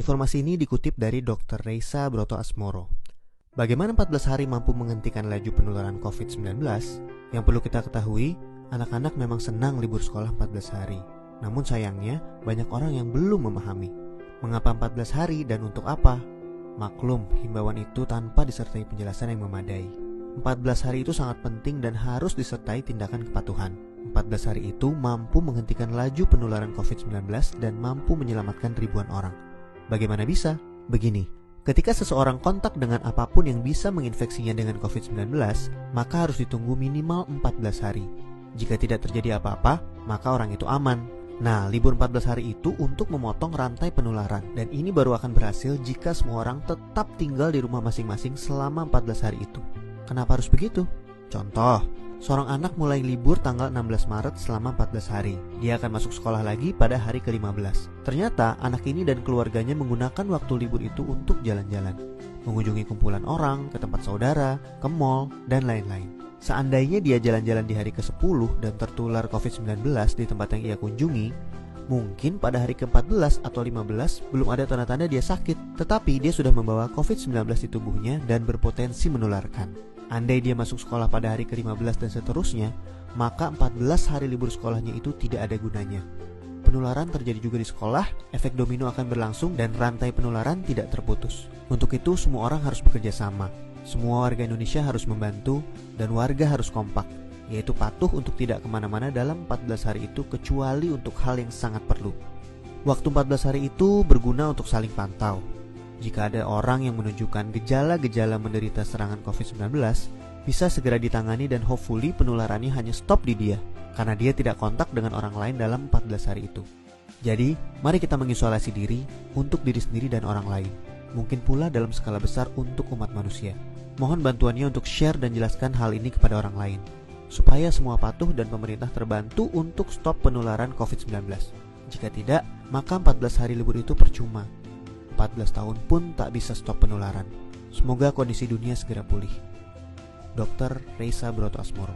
Informasi ini dikutip dari Dr. Reysa Broto Asmoro. Bagaimana 14 hari mampu menghentikan laju penularan COVID-19? Yang perlu kita ketahui, anak-anak memang senang libur sekolah 14 hari. Namun sayangnya, banyak orang yang belum memahami. Mengapa 14 hari dan untuk apa? Maklum, himbauan itu tanpa disertai penjelasan yang memadai. 14 hari itu sangat penting dan harus disertai tindakan kepatuhan. 14 hari itu mampu menghentikan laju penularan COVID-19 dan mampu menyelamatkan ribuan orang. Bagaimana bisa? Begini, ketika seseorang kontak dengan apapun yang bisa menginfeksinya dengan COVID-19, maka harus ditunggu minimal 14 hari. Jika tidak terjadi apa-apa, maka orang itu aman. Nah, libur 14 hari itu untuk memotong rantai penularan, dan ini baru akan berhasil jika semua orang tetap tinggal di rumah masing-masing selama 14 hari itu. Kenapa harus begitu? Contoh, seorang anak mulai libur tanggal 16 Maret selama 14 hari. Dia akan masuk sekolah lagi pada hari ke-15. Ternyata anak ini dan keluarganya menggunakan waktu libur itu untuk jalan-jalan, mengunjungi kumpulan orang, ke tempat saudara, ke mall, dan lain-lain. Seandainya dia jalan-jalan di hari ke-10 dan tertular COVID-19 di tempat yang ia kunjungi, mungkin pada hari ke-14 atau 15 belum ada tanda-tanda dia sakit, tetapi dia sudah membawa COVID-19 di tubuhnya dan berpotensi menularkan. Andai dia masuk sekolah pada hari ke-15 dan seterusnya, maka 14 hari libur sekolahnya itu tidak ada gunanya. Penularan terjadi juga di sekolah, efek domino akan berlangsung dan rantai penularan tidak terputus. Untuk itu semua orang harus bekerja sama. Semua warga Indonesia harus membantu dan warga harus kompak, yaitu patuh untuk tidak kemana-mana dalam 14 hari itu kecuali untuk hal yang sangat perlu. Waktu 14 hari itu berguna untuk saling pantau. Jika ada orang yang menunjukkan gejala-gejala menderita serangan COVID-19, bisa segera ditangani dan hopefully penularannya hanya stop di dia, karena dia tidak kontak dengan orang lain dalam 14 hari itu. Jadi, mari kita mengisolasi diri untuk diri sendiri dan orang lain. Mungkin pula dalam skala besar untuk umat manusia. Mohon bantuannya untuk share dan jelaskan hal ini kepada orang lain, supaya semua patuh dan pemerintah terbantu untuk stop penularan COVID-19. Jika tidak, maka 14 hari libur itu percuma. 14 tahun pun tak bisa stop penularan. Semoga kondisi dunia segera pulih. Dr. Reysa Broto Asmoro.